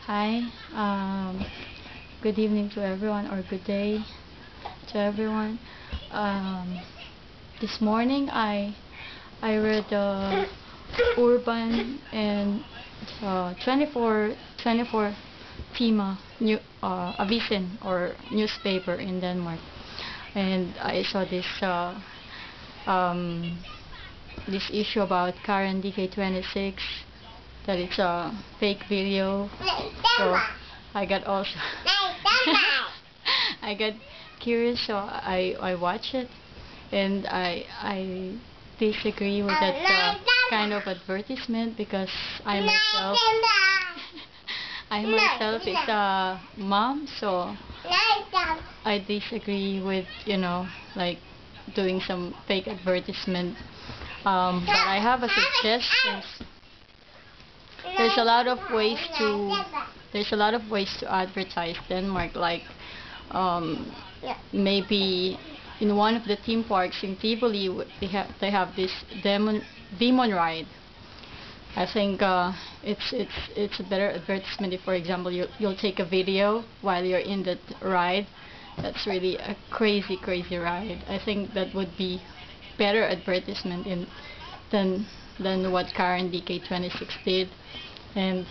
Hi, good evening to everyone, or good day to everyone. Um, this morning I read Urban and 24 Pima new Avisen or newspaper in Denmark, and I saw um, this issue about Karen DK26, that it's a fake video. So I got also I got curious, so I watched it, and I disagree with that kind of advertisement, because I myself is a mom, so I disagree with, like, doing some fake advertisement. But I have a suggestion. There's a lot of ways to advertise Denmark, like maybe in one of the theme parks in Tivoli, they have this demon ride. I think it's a better advertisement if, for example, you'll take a video while you're in that ride. That's really a crazy ride. I think that would be better advertisement than what Karen DK26 did. And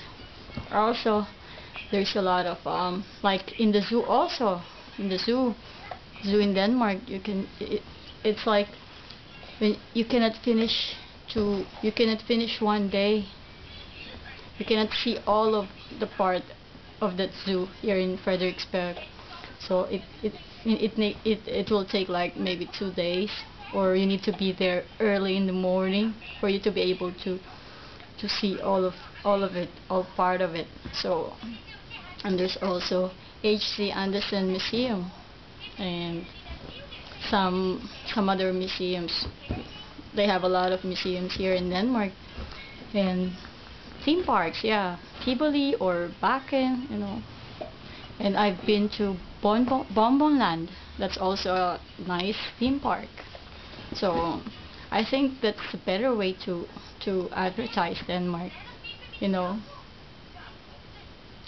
also there's a lot of like in the zoo also. In the zoo in Denmark, it's like you cannot finish one day. You cannot see all of the part of that zoo here in Frederiksberg. So it will take like maybe 2 days, or you need to be there early in the morning for you to be able to see all of it, all part of it. So, and there's also H.C. Andersen Museum and some other museums. They have a lot of museums here in Denmark, and theme parks, yeah, Tivoli or Bakken, And I've been to Bonbonland. That's also a nice theme park. So I think that's a better way to advertise Denmark, you know.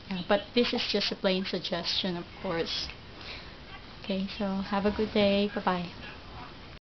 Yeah, but this is just a plain suggestion, of course. Okay, so have a good day. Bye bye.